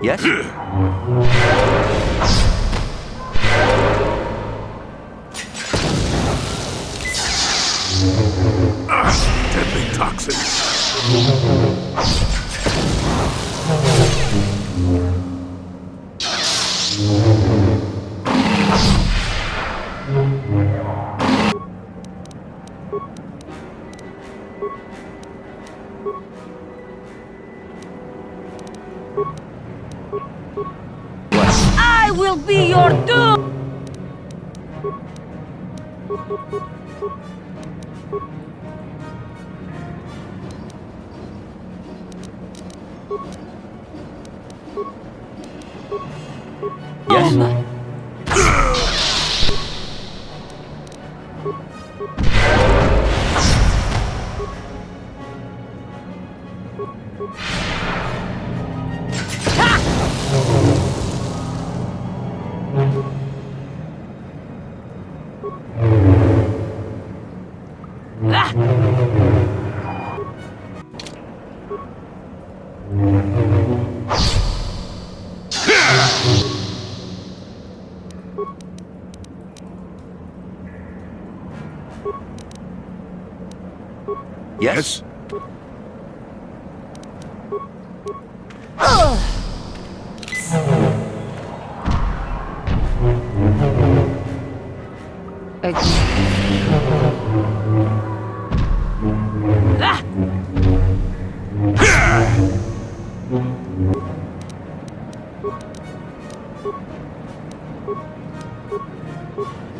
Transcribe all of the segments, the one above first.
Yes? Deadly toxins. I will be your doom! Yes? Yes?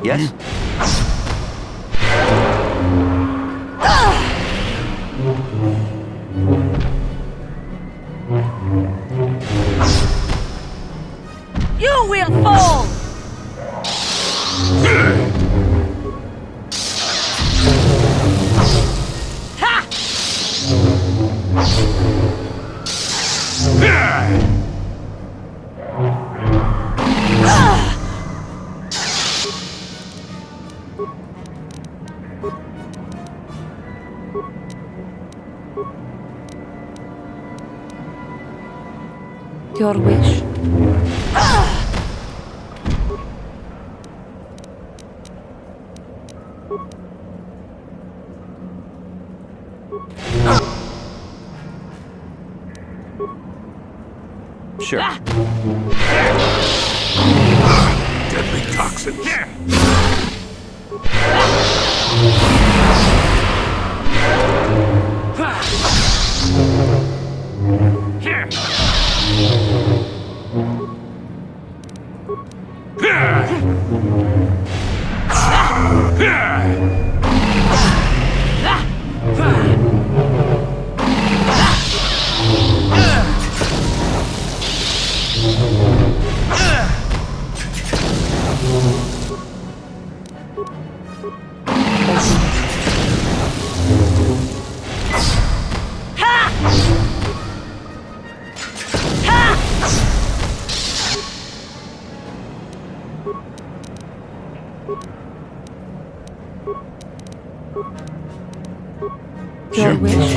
Yes? You will fall! Ha! Your wish. Sure. Deadly toxins. Your wish.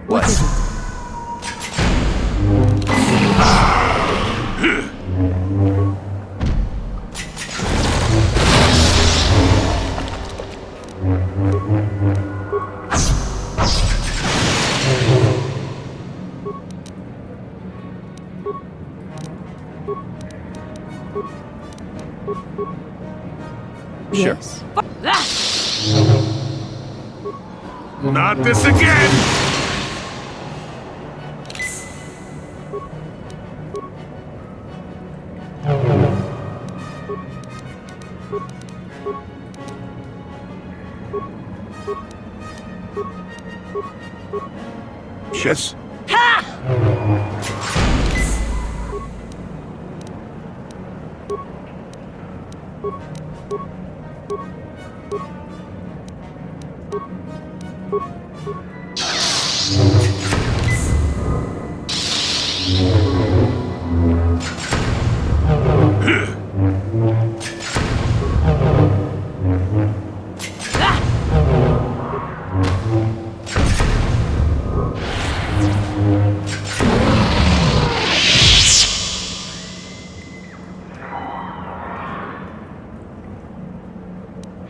What? Sure. Yes. Not this again! Yes.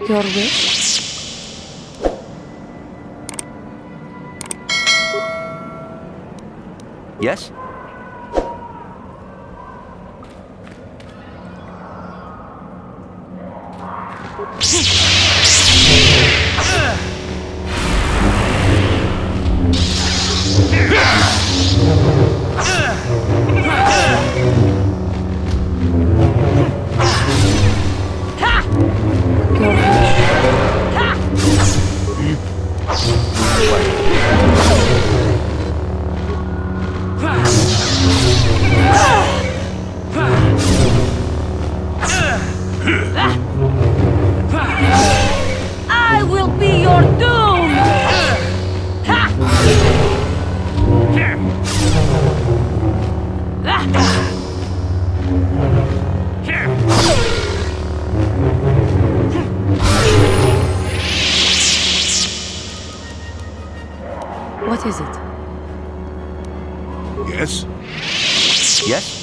Your wish? Yes? Your I will be your doom! What is it? Yes. Yes?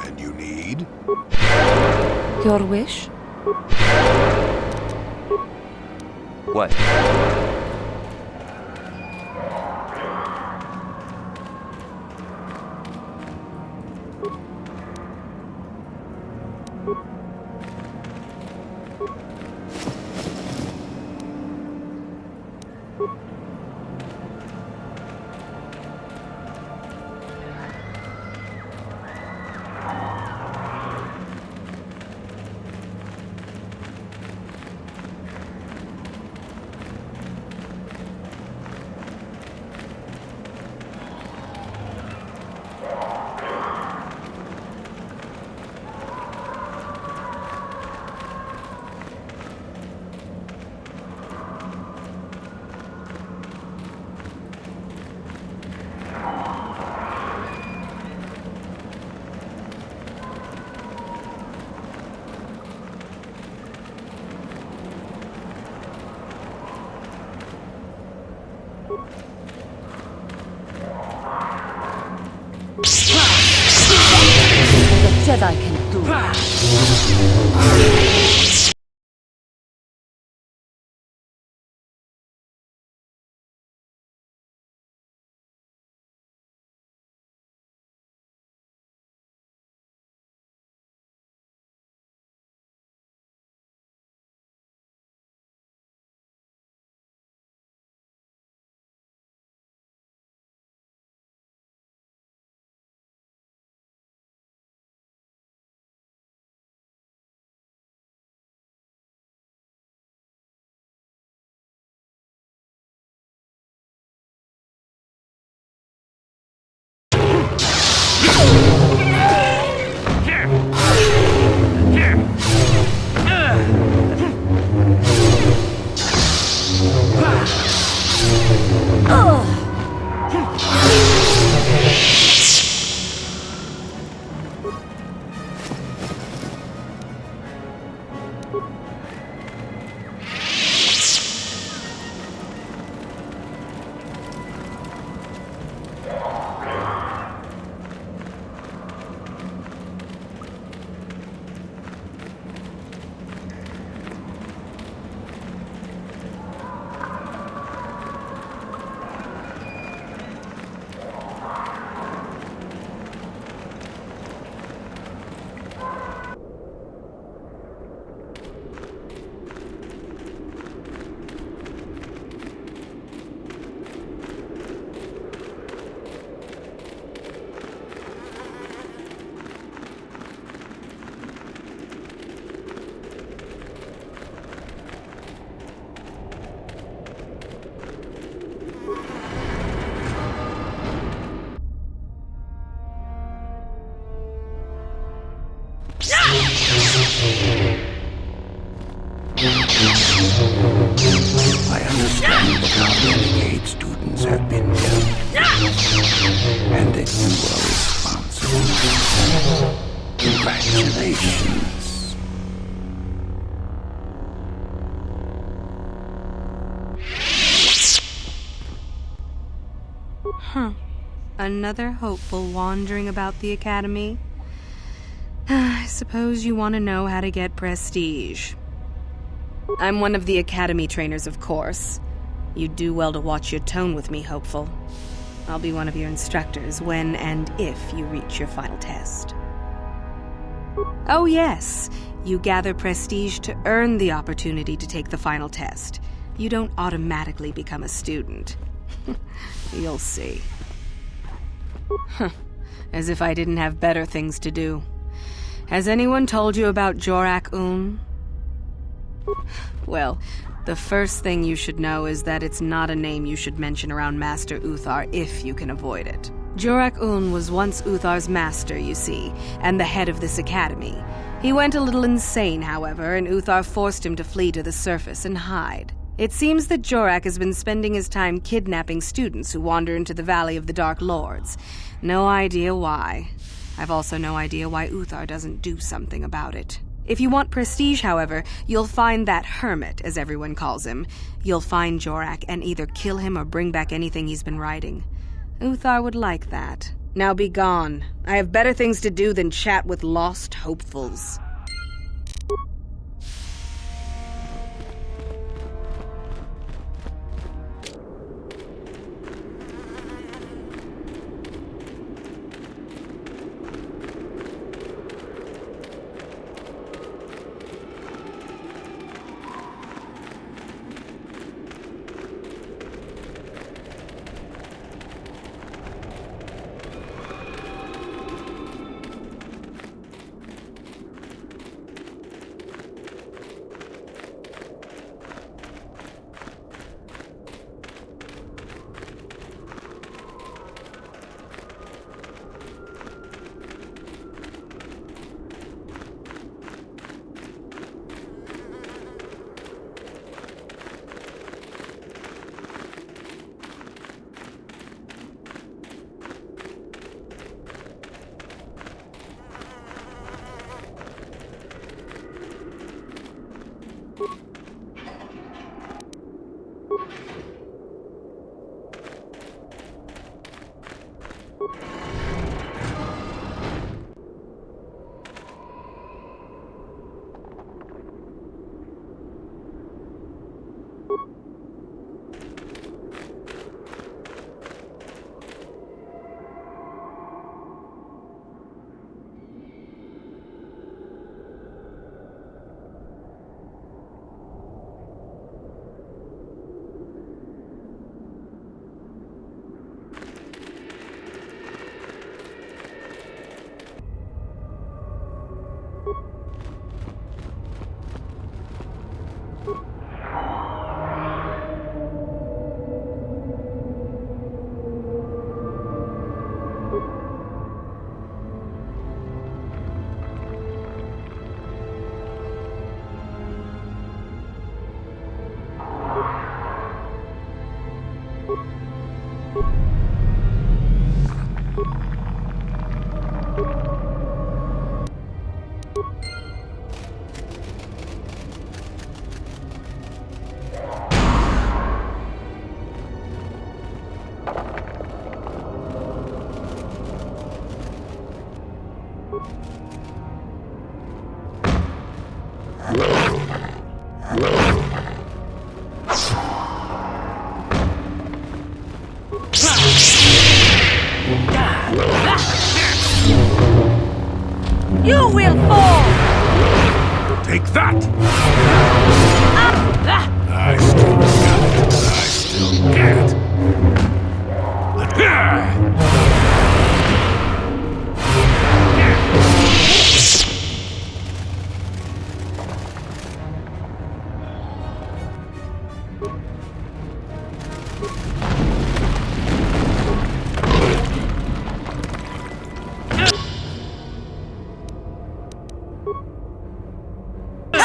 And you need? Your wish? What? The Jedi can do. understand how renegade students have been dealt, and that you are responsible. Congratulations. Another hopeful wandering about the academy? I suppose you want to know how to get prestige. I'm one of the academy trainers, of course. You'd do well to watch your tone with me, hopeful. I'll be one of your instructors when and if you reach your final test. Oh yes, you gather prestige to earn the opportunity to take the final test. You don't automatically become a student. You'll see. As if I didn't have better things to do. Has anyone told you about Jorak-un? Well, the first thing you should know is that it's not a name you should mention around Master Uthar if you can avoid it. Jorak-un was once Uthar's master, you see, and the head of this academy. He went a little insane, however, and Uthar forced him to flee to the surface and hide. It seems that Jorak has been spending his time kidnapping students who wander into the Valley of the Dark Lords. No idea why. I've also no idea why Uthar doesn't do something about it. If you want prestige, however, you'll find that hermit, as everyone calls him. You'll find Jorak and either kill him or bring back anything he's been writing. Uthar would like that. Now be gone. I have better things to do than chat with lost hopefuls. You will fall! Take that! I still got it. I still get it.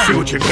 See what you got.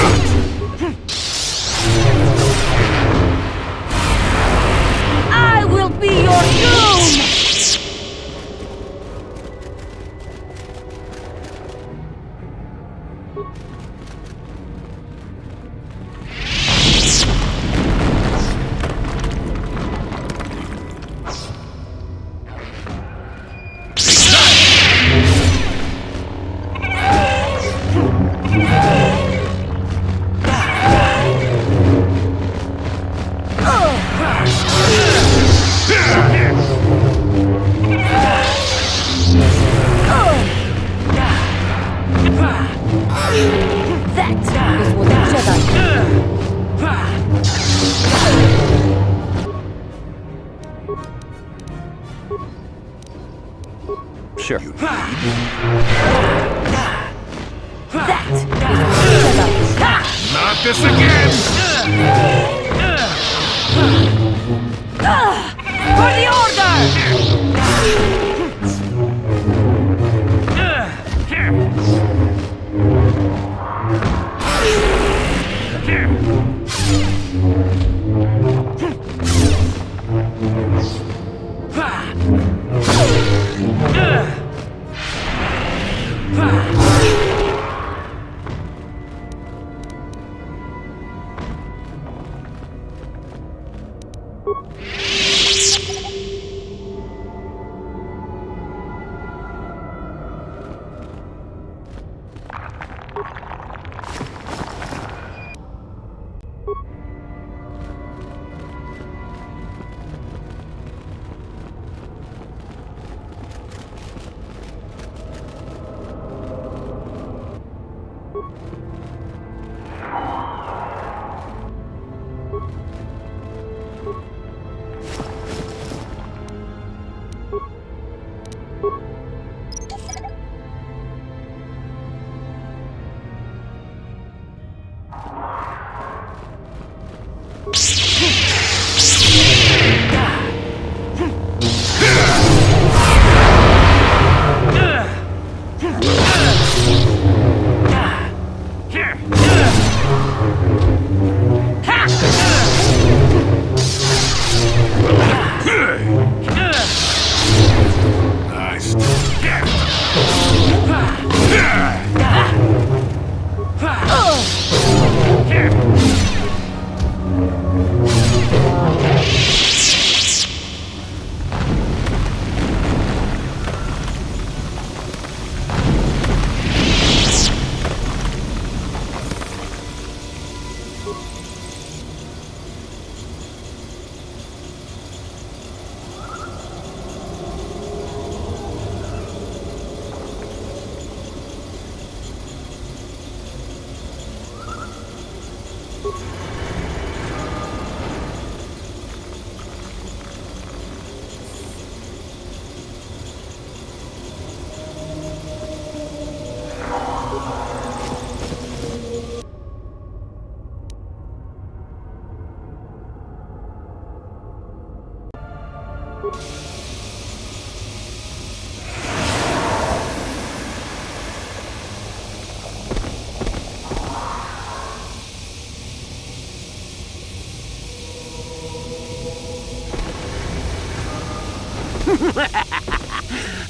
Sure. Not this again! For the order!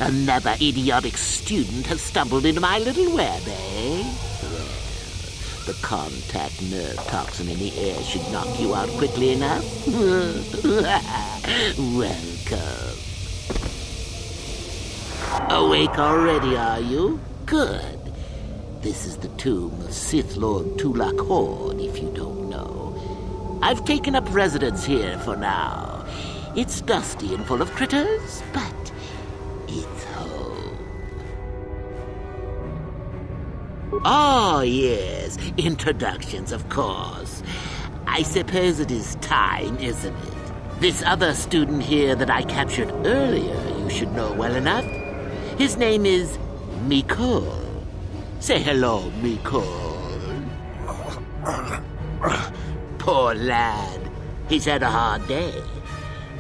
Another idiotic student has stumbled into my little web, eh? Well, the contact nerve toxin in the air should knock you out quickly enough. Welcome. Awake already, are you? Good. This is the tomb of Sith Lord Tulak Horde, if you don't know. I've taken up residence here for now. It's dusty and full of critters, but it's home. Oh, yes. Introductions, of course. I suppose it is time, isn't it? This other student here that I captured earlier, you should know well enough. His name is Mikol. Say hello, Mikol. Poor lad. He's had a hard day.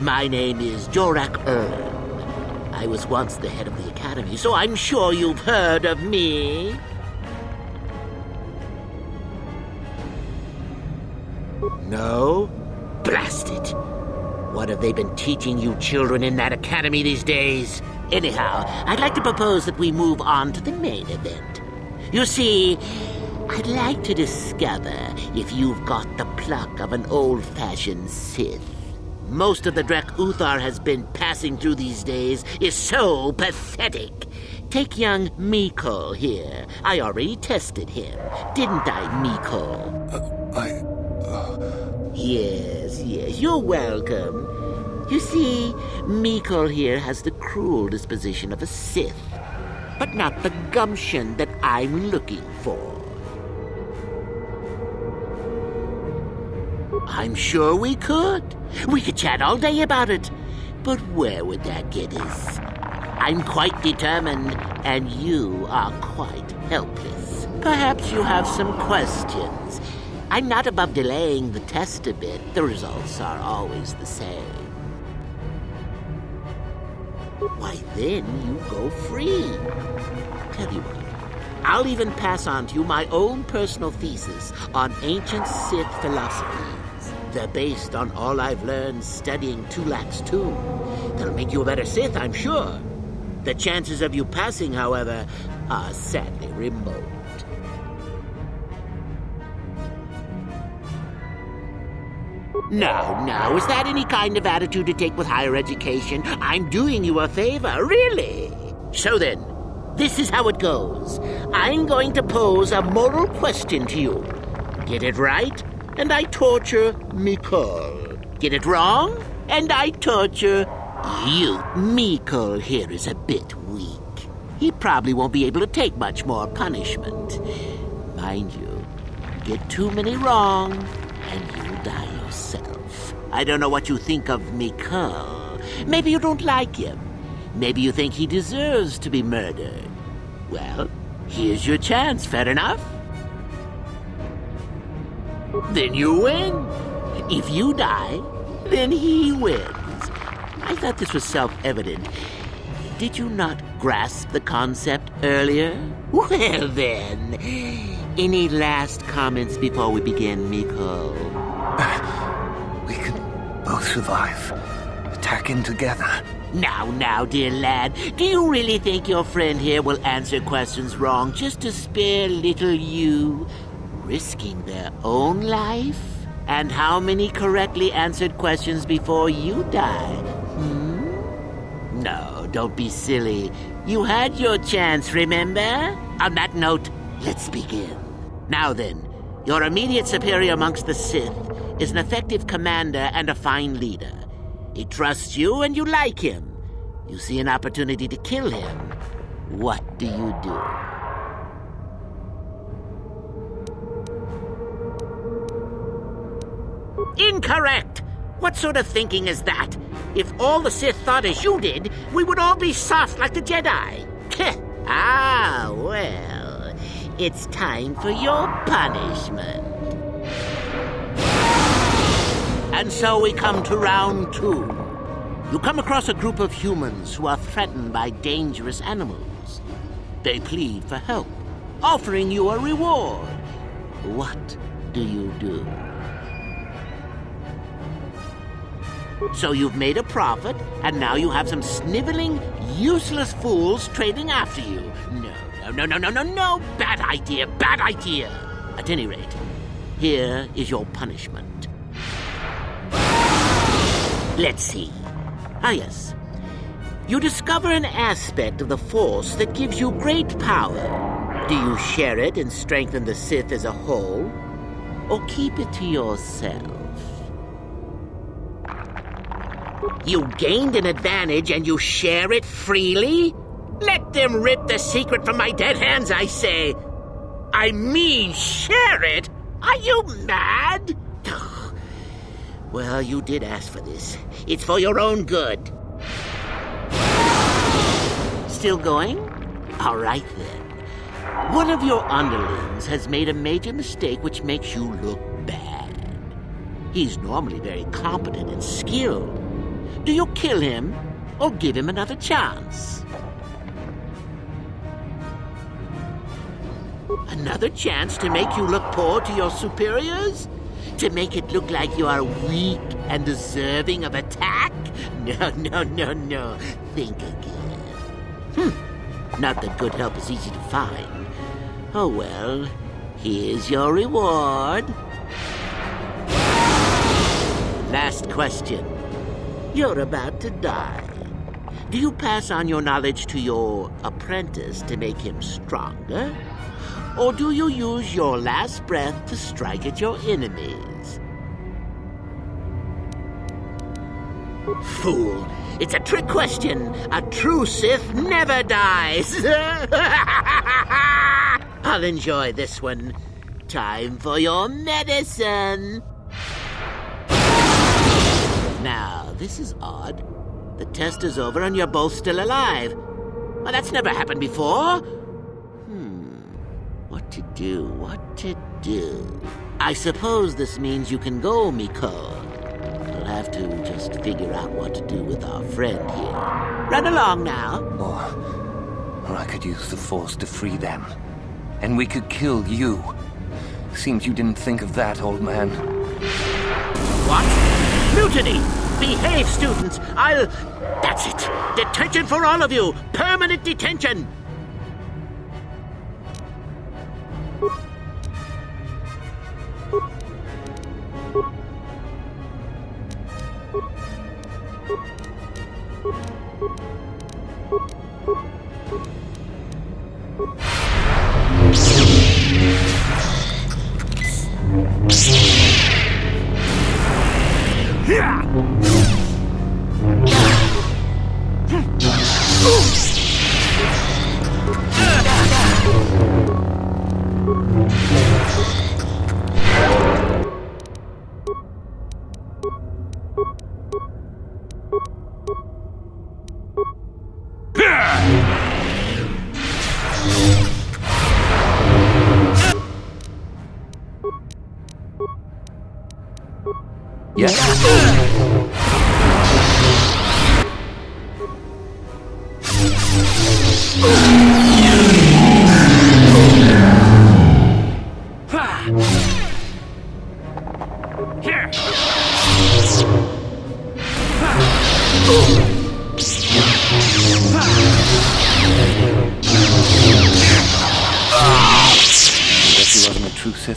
My name is Jorak Ern. I was once the head of the academy, so I'm sure you've heard of me. No? Blast it. What have they been teaching you children in that academy these days? Anyhow, I'd like to propose that we move on to the main event. You see, I'd like to discover if you've got the pluck of an old-fashioned Sith. Most of the Drek Uthar has been passing through these days is so pathetic. Take young Mikol here. I already tested him. Didn't I, Mikol? Yes, you're welcome. You see, Mikol here has the cruel disposition of a Sith, but not the gumption that I'm looking for. I'm sure we could. We could chat all day about it. But where would that get us? I'm quite determined, and you are quite helpless. Perhaps you have some questions. I'm not above delaying the test a bit. The results are always the same. Why, then you go free. Tell you what, I'll even pass on to you my own personal thesis on ancient Sith philosophies. They're based on all I've learned studying Tulak's tomb. That'll make you a better Sith, I'm sure. The chances of you passing, however, are sadly remote. Now, is that any kind of attitude to take with higher education? I'm doing you a favor, really. So then, this is how it goes. I'm going to pose a moral question to you. Get it right, and I torture Mikol. Get it wrong, and I torture you. Mikol here is a bit weak. He probably won't be able to take much more punishment. Mind you, get too many wrong, and you'll die yourself. I don't know what you think of Mikol. Maybe you don't like him. Maybe you think he deserves to be murdered. Well, here's your chance, fair enough? Then you win. If you die, then he wins. I thought this was self-evident. Did you not grasp the concept earlier? Well then, any last comments before we begin, Mikol? We can both survive. Attacking together. Now, dear lad, do you really think your friend here will answer questions wrong just to spare little you, risking their own life? And how many correctly answered questions before you die? No, don't be silly. You had your chance, remember? On that note, let's begin. Now then, your immediate superior amongst the Sith is an effective commander and a fine leader. He trusts you and you like him. You see an opportunity to kill him. What do you do? Incorrect! What sort of thinking is that? If all the Sith thought as you did, we would all be soft like the Jedi. Well, it's time for your punishment. And so we come to round 2. You come across a group of humans who are threatened by dangerous animals. They plead for help, offering you a reward. What do you do? So you've made a profit, and now you have some sniveling, useless fools trading after you. No. Bad idea. At any rate, here is your punishment. Let's see. Ah, yes. You discover an aspect of the Force that gives you great power. Do you share it and strengthen the Sith as a whole, or keep it to yourself? You gained an advantage and you share it freely? Let them rip the secret from my dead hands, I say. I mean, share it? Are you mad? Well, you did ask for this. It's for your own good. Still going? All right, then. One of your underlings has made a major mistake which makes you look bad. He's normally very competent and skilled. Do you kill him or give him another chance? Another chance to make you look poor to your superiors? To make it look like you are weak and deserving of attack? No. Think again. Not that good help is easy to find. Oh well, here's your reward. Last question. You're about to die. Do you pass on your knowledge to your apprentice to make him stronger? Or do you use your last breath to strike at your enemies? Fool! It's a trick question. A true Sith never dies. I'll enjoy this one. Time for your medicine. Now, this is odd. The test is over and you're both still alive. Well, that's never happened before. What to do? What to do? I suppose this means you can go, Miko. We'll have to just figure out what to do with our friend here. Run along now. Or I could use the Force to free them. And we could kill you. Seems you didn't think of that, old man. What? Mutiny! Behave, students! That's it! Detention for all of you! Permanent detention!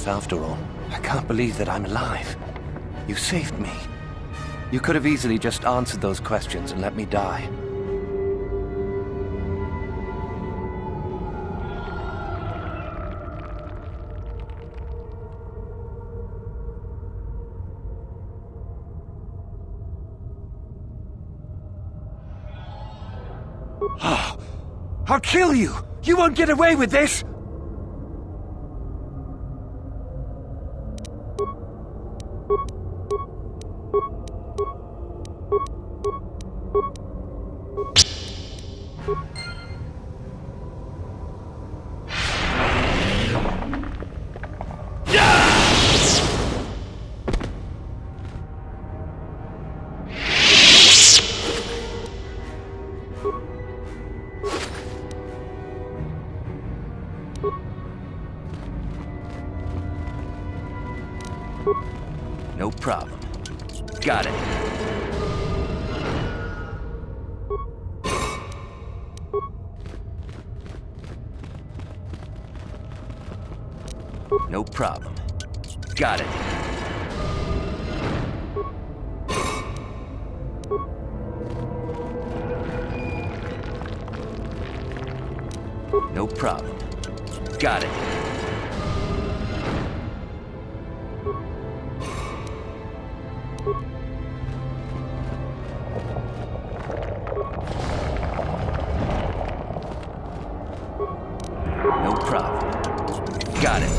After all, I can't believe that I'm alive. You saved me. You could have easily just answered those questions and let me die. I'll kill you! You won't get away with this! No problem. Got it. No problem. Got it. No problem. Got it. No problem. Got it.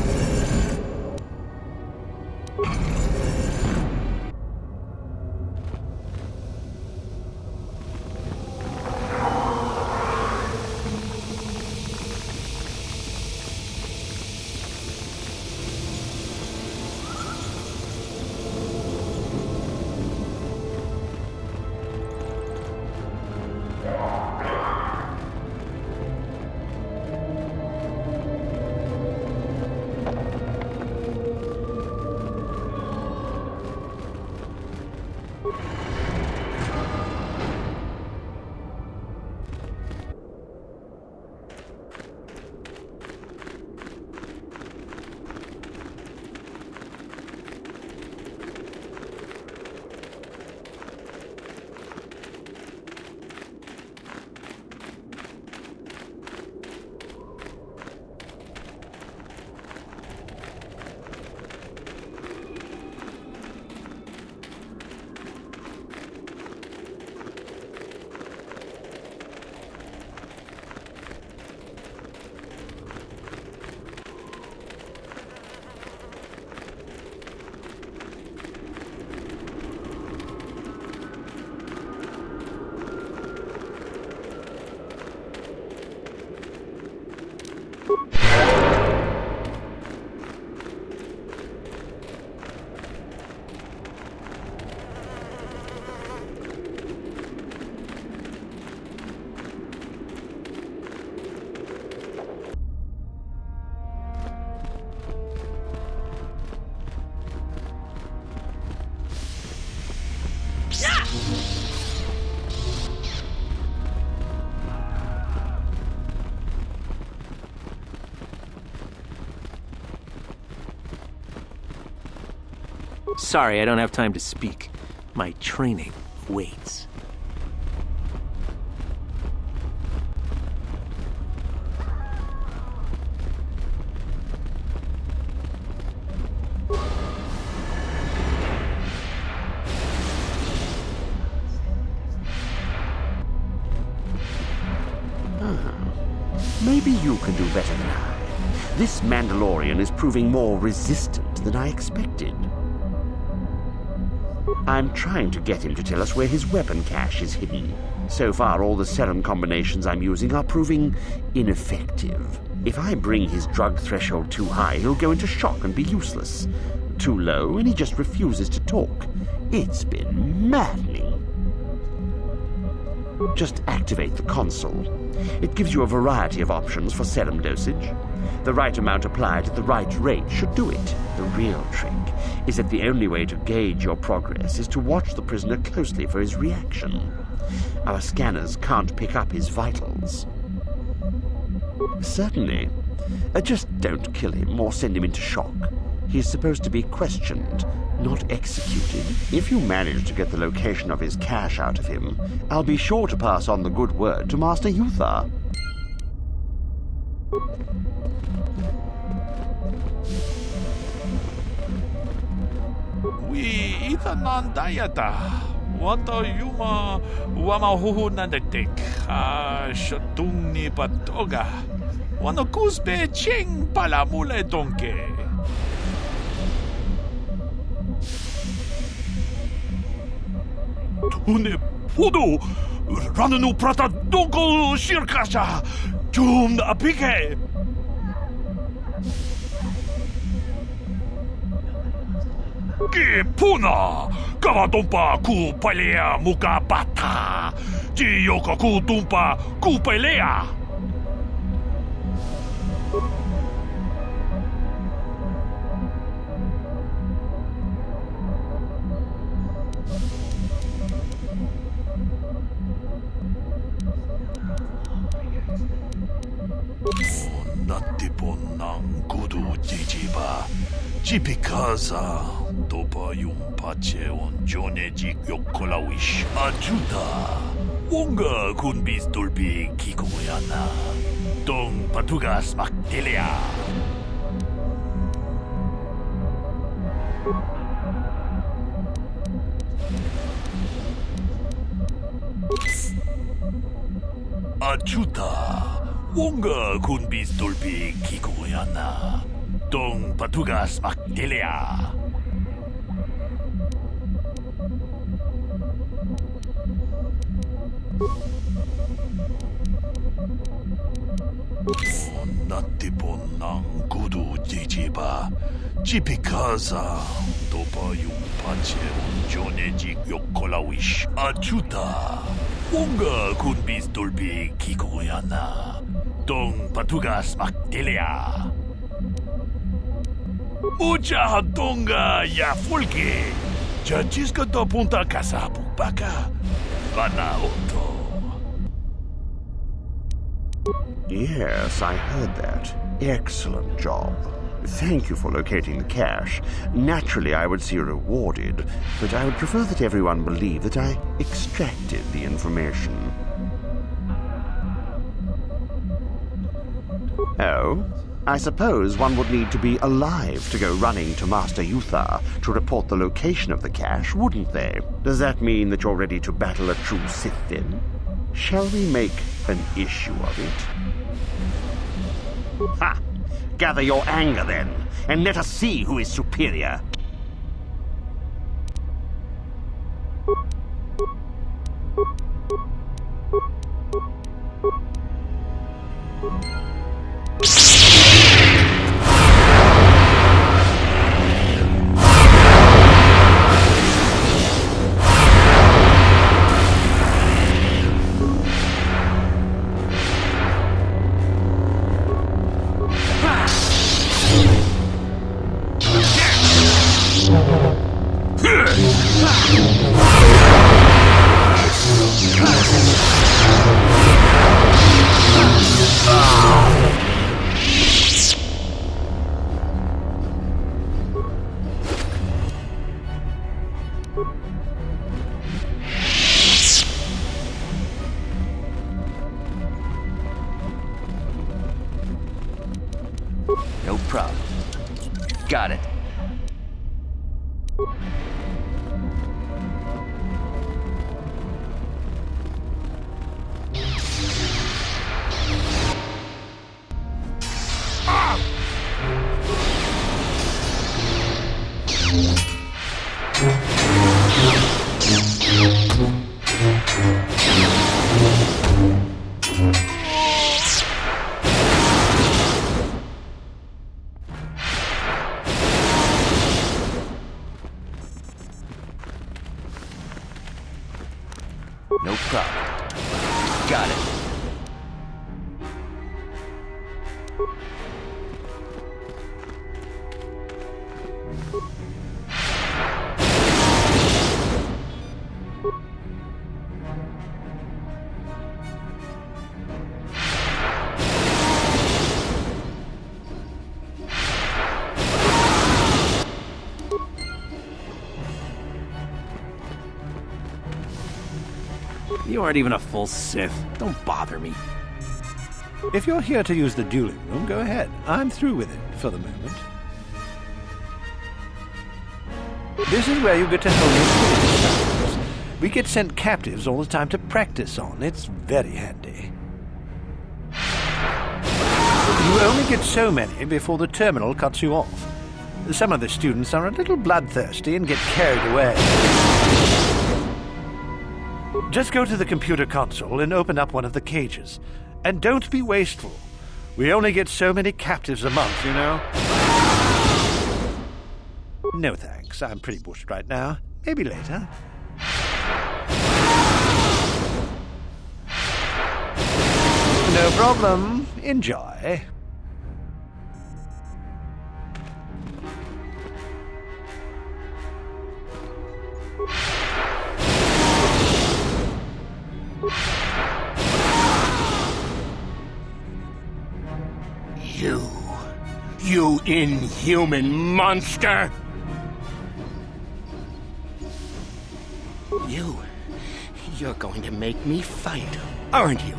Sorry, I don't have time to speak. My training waits. Maybe you can do better than I. This Mandalorian is proving more resistant than I expected. I'm trying to get him to tell us where his weapon cache is hidden. So far, all the serum combinations I'm using are proving ineffective. If I bring his drug threshold too high, he'll go into shock and be useless. Too low, and he just refuses to talk. It's been maddening. Just activate the console. It gives you a variety of options for serum dosage. The right amount applied at the right rate should do it. The real trick is that the only way to gauge your progress is to watch the prisoner closely for his reaction. Our scanners can't pick up his vitals. Certainly. Just don't kill him or send him into shock. He's supposed to be questioned, not executed. If you manage to get the location of his cache out of him, I'll be sure to pass on the good word to Master Uthar. We itanan dayata. Wata yuma wamahuhu nadatik. Shatung ni patoga. Wanakusbe ching palamule donke. Tune pudu rananu prata donko shirkasha. Tum apike. Kipuna kawatumpa ku palea muka bata. Jiyoko ku tumpa ku pelea. Natipon ng kudu jijiba. Jipikaza topa yung pache on jonejik yokolawish ajuda. Wonga kunbis dolbi kikoyana. Dong patugas maktelea. Ajuda. Wonga kunbis dolbi kikoyana. Dong patugas maktelea. Natipon ng kudu jijiba. Jipikaza topa yung pache on jonejik yokolawish ajuda. Wonga kunbis dolbi kikoyana. Dong patugas maktelea. Mucha donga ya fulke. Jajisca da punta casa baka. Bana auto. Yes, I heard that. Excellent job. Thank you for locating the cache. Naturally, I would see you rewarded, but I would prefer that everyone believe that I extracted the information. Oh? I suppose one would need to be alive to go running to Master Uthar to report the location of the cache, wouldn't they? Does that mean that you're ready to battle a true Sith, then? Shall we make an issue of it? Ha! Gather your anger, then, and let us see who is superior. problem. Got it. No problem. Got it. You aren't even a full Sith. Don't bother me. If you're here to use the dueling room, go ahead. I'm through with it for the moment. This is where you get to hone your killing styles. We get sent captives all the time to practice on. It's very handy. You only get so many before the terminal cuts you off. Some of the students are a little bloodthirsty and get carried away. Just go to the computer console and open up one of the cages. And don't be wasteful. We only get so many captives a month, you know? No thanks, I'm pretty bushed right now. Maybe later. No problem. Enjoy. You inhuman monster! You're going to make me fight, aren't you?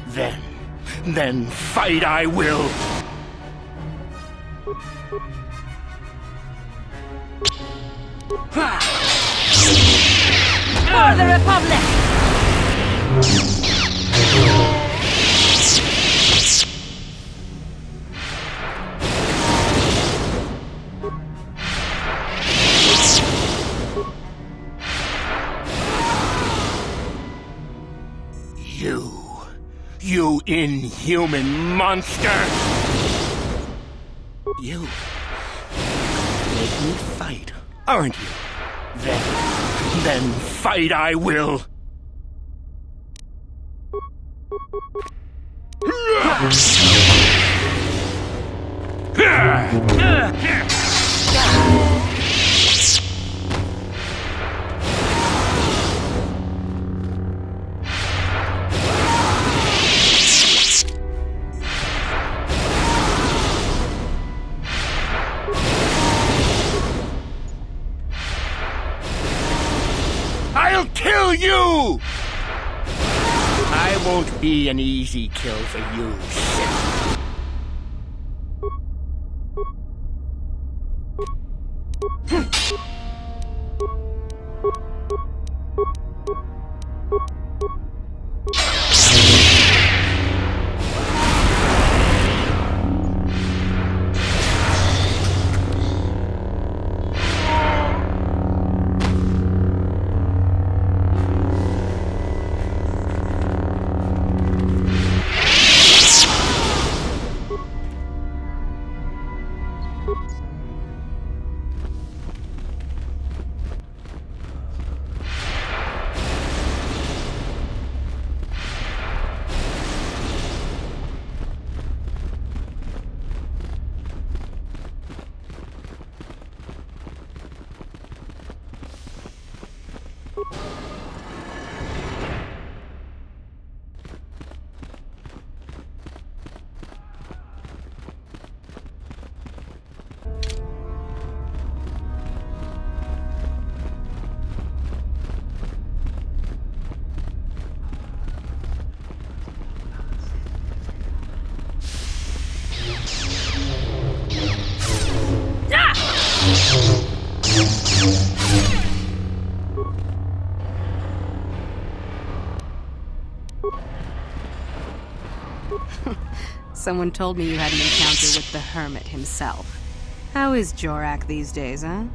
Then fight I will! For the Republic! You inhuman monster! You make me fight, aren't you? Then fight I will! I'll kill you! I won't be an easy kill for you, Sith. Someone told me you had an encounter with the Hermit himself. How is Jorak these days, huh?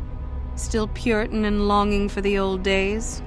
Still Puritan and longing for the old days?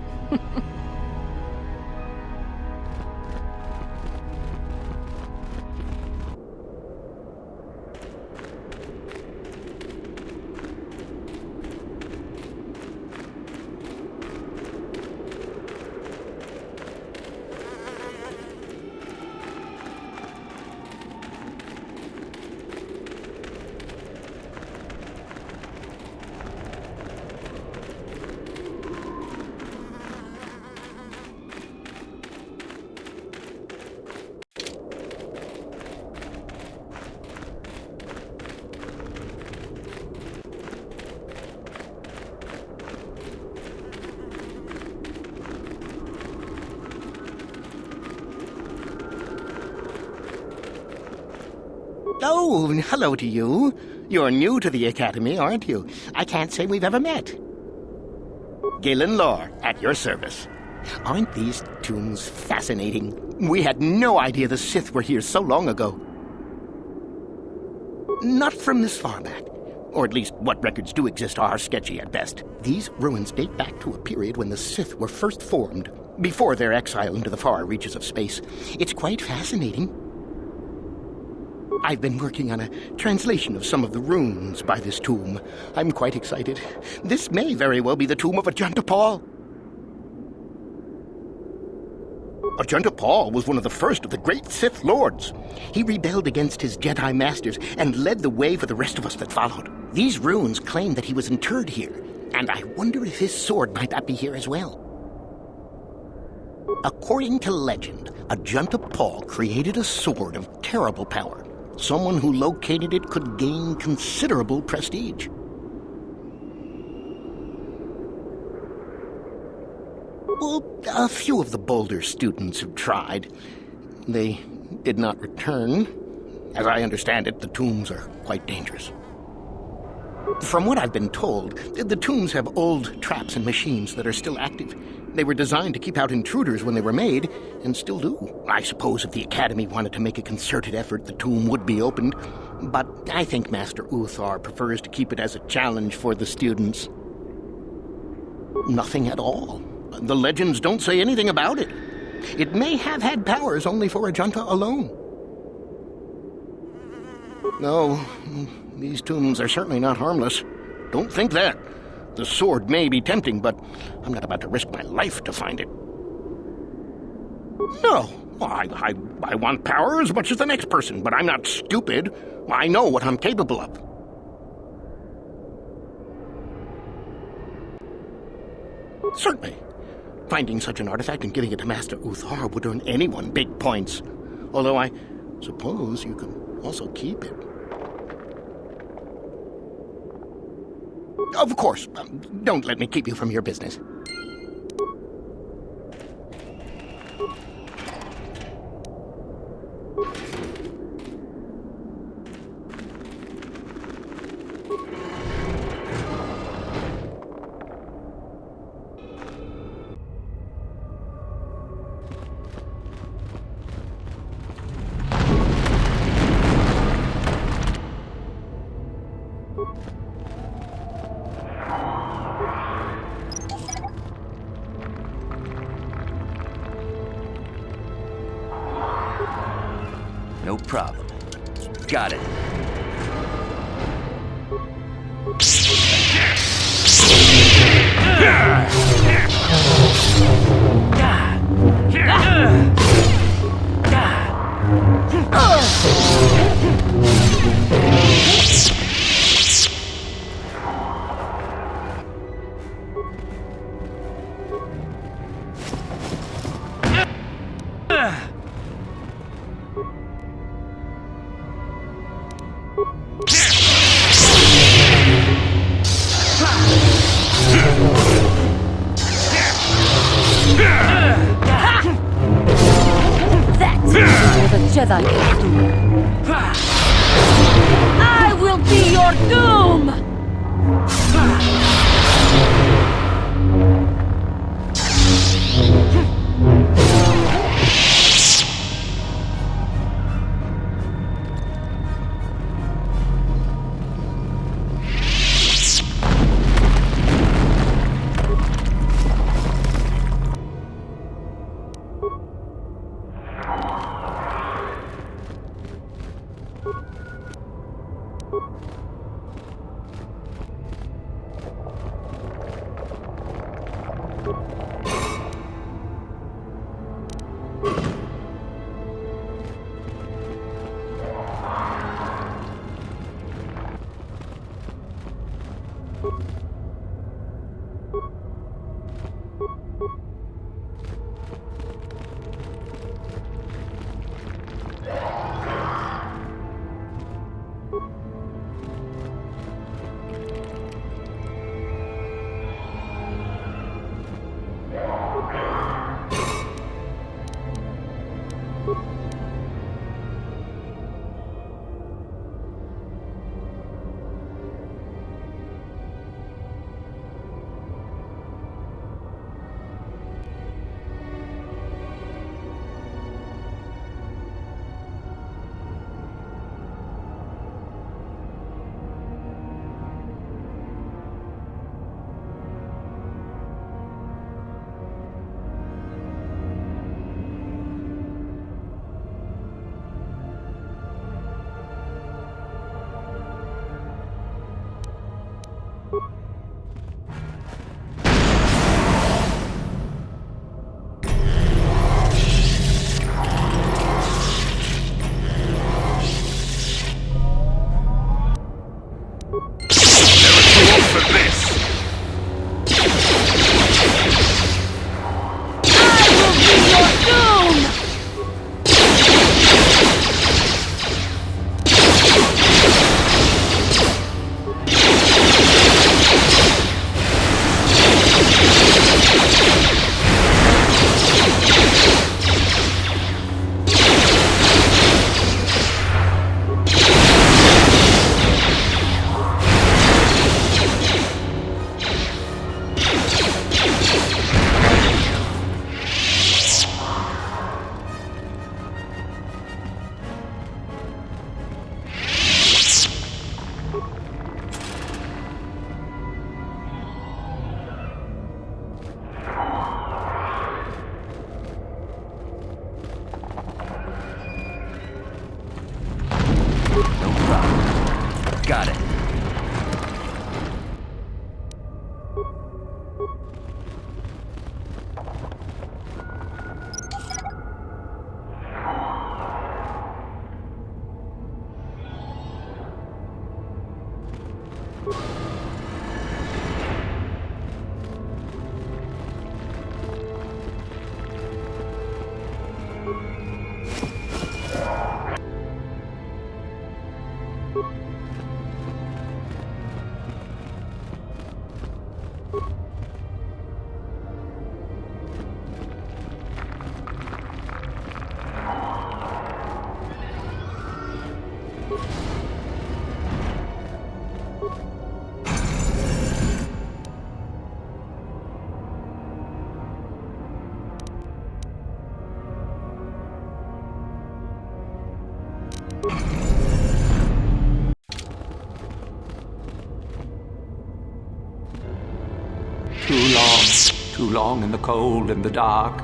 Oh, hello to you. You're new to the Academy, aren't you? I can't say we've ever met. Galen Lore, at your service. Aren't these tombs fascinating? We had no idea the Sith were here so long ago. Not from this far back. Or at least what records do exist are sketchy at best. These ruins date back to a period when the Sith were first formed, before their exile into the far reaches of space. It's quite fascinating. I've been working on a translation of some of the runes by this tomb. I'm quite excited. This may very well be the tomb of Ajanta Paul. Ajanta Paul was one of the first of the great Sith Lords. He rebelled against his Jedi Masters and led the way for the rest of us that followed. These runes claim that he was interred here, and I wonder if his sword might not be here as well. According to legend, Ajanta Paul created a sword of terrible power. Someone who located it could gain considerable prestige. Well, a few of the Boulder students have tried. They did not return. As I understand it, the tombs are quite dangerous. From what I've been told, the tombs have old traps and machines that are still active. They were designed to keep out intruders when they were made, and still do. I suppose if the Academy wanted to make a concerted effort, the tomb would be opened. But I think Master Uthar prefers to keep it as a challenge for the students. Nothing at all. The legends don't say anything about it. It may have had powers only for Ajanta alone. No, these tombs are certainly not harmless. Don't think that. The sword may be tempting, but I'm not about to risk my life to find it. No, I want power as much as the next person, but I'm not stupid. I know what I'm capable of. Certainly. Finding such an artifact and giving it to Master Uthar would earn anyone big points. Although I suppose you can also keep it. Of course. Don't let me keep you from your business. No problem. Got it. Jedi can do. I will be your doom! Got it. Too long in the cold and the dark.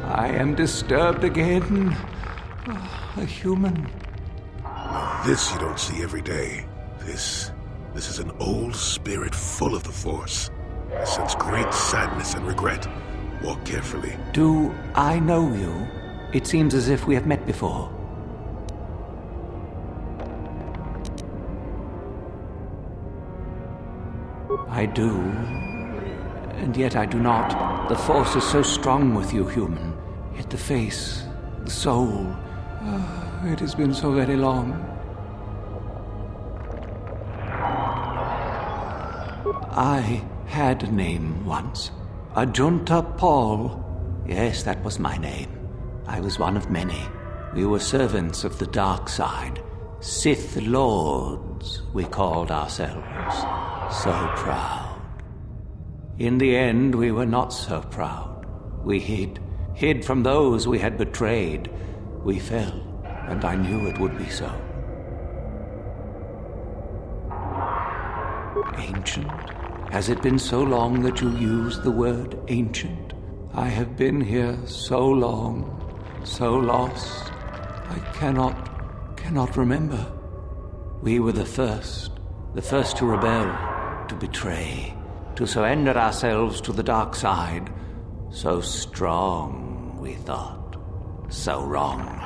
I am disturbed again. A human. Now this you don't see every day. This is an old spirit full of the Force. I sense great sadness and regret. Walk carefully. Do I know you? It seems as if we have met before. I do. And yet I do not. The Force is so strong with you, human. Yet the face, the soul... it has been so very long. I had a name once. Ajunta Paul. Yes, that was my name. I was one of many. We were servants of the dark side. Sith Lords, we called ourselves. So proud. In the end, we were not so proud. We hid from those we had betrayed. We fell, and I knew it would be so. Ancient? Has it been so long that you used the word ancient? I have been here so long, so lost. I cannot remember. We were the first to rebel, to betray, to surrender ourselves to the dark side. So strong, we thought. so wrong.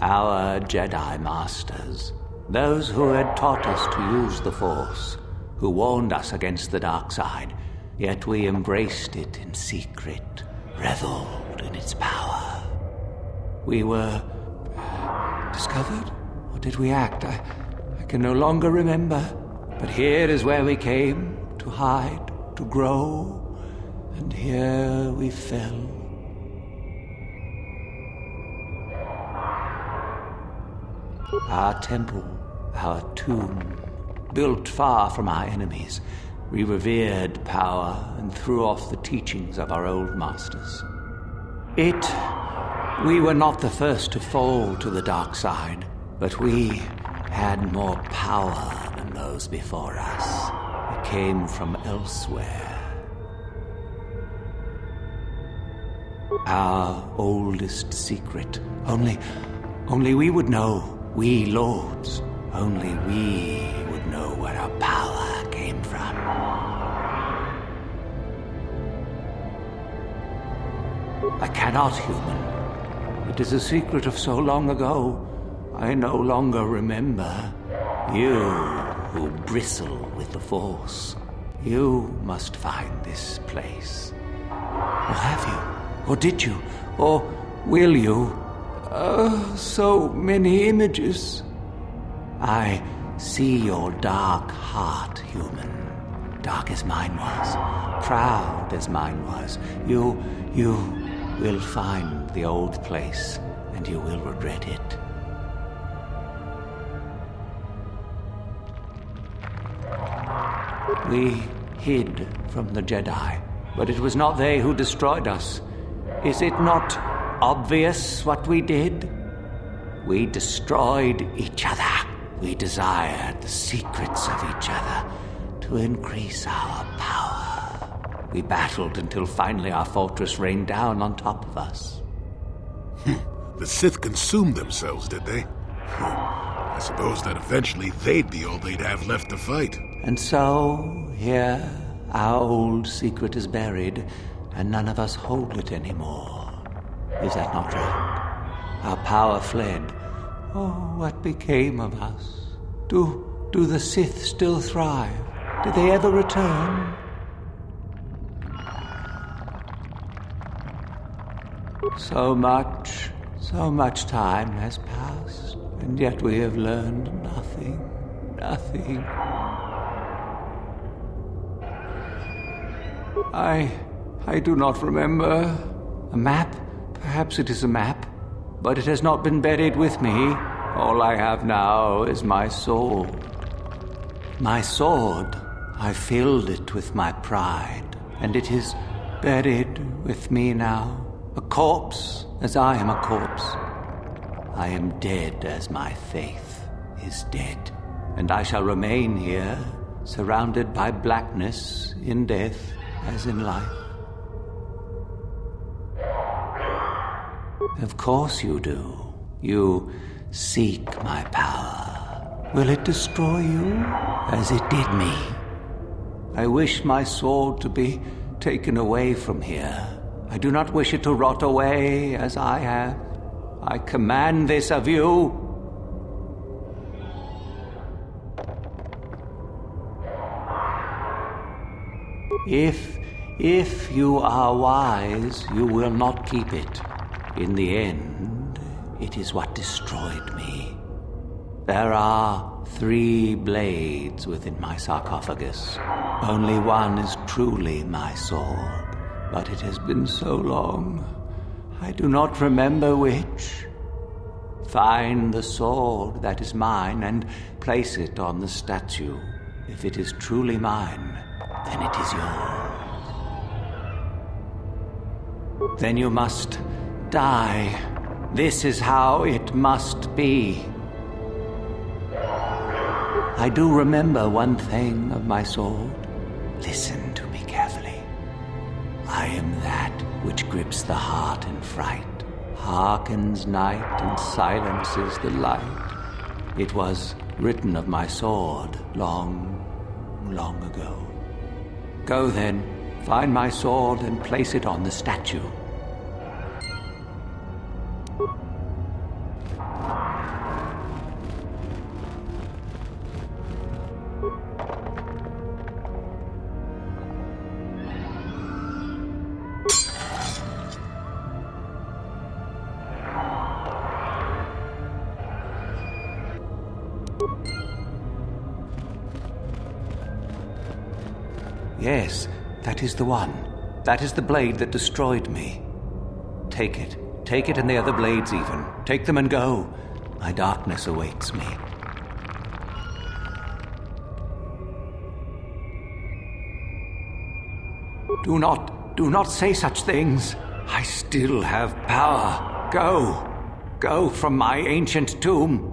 Our Jedi Masters, those who had taught us to use the Force, who warned us against the dark side, yet we embraced it in secret, reveled in its power. We were discovered? Or did we act? I can no longer remember. But here is where we came, to hide, to grow, and here we fell. Our temple, our tomb, built far from our enemies, we revered power and threw off the teachings of our old masters. We were not the first to fall to the dark side, but we had more power than those before us. We came from elsewhere. Our oldest secret, only we would know. We lords, only we would know where our power came from. I cannot, human. It is a secret of so long ago, I no longer remember. You who bristle with the Force, you must find this place. Or have you? Or did you? Or will you? So many images. I see your dark heart, human. Dark as mine was, proud as mine was. You will find the old place, and you will regret it. We hid from the Jedi, but it was not they who destroyed us. Is it not obvious what we did? We destroyed each other. We desired the secrets of each other to increase our power. We battled until finally our fortress rained down on top of us. The Sith consumed themselves, did they? I suppose that eventually they'd be all they'd have left to fight. And so, here, our old secret is buried, and none of us hold it anymore. Is that not right? Our power fled. Oh, what became of us? Do the Sith still thrive? Did they ever return? So much time has passed, and yet we have learned nothing. I do not remember. A map? Perhaps it is a map, but it has not been buried with me. All I have now is my sword. My sword. I filled it with my pride, and it is buried with me now. A corpse, as I am a corpse. I am dead as my faith is dead, and I shall remain here, surrounded by blackness in death as in life. Of course you do. You seek my power. Will it destroy you as it did me? I wish my sword to be taken away from here. I do not wish it to rot away as I have. I command this of you. If you are wise, you will not keep it. In the end, it is what destroyed me. There are 3 blades within my sarcophagus. Only one is truly my sword, but it has been so long, I do not remember which. Find the sword that is mine and place it on the statue. If it is truly mine, then it is yours. Then you must die. This is how it must be. I do remember one thing of my sword. Listen to me carefully. I am that which grips the heart in fright, hearkens night and silences the light. It was written of my sword long, long ago. Go then, Find my sword and place it on the statue. Yes, that is the one. That is the blade that destroyed me. Take it. Take it and the other blades even. Take them and go. My darkness awaits me. Do not say such things. I still have power. Go from my ancient tomb.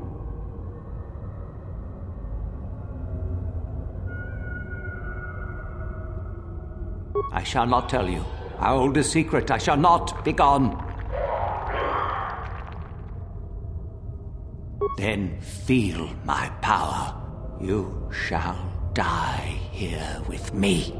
I shall not tell you. I hold a secret. I shall not. Be gone. Then feel my power. You shall die here with me.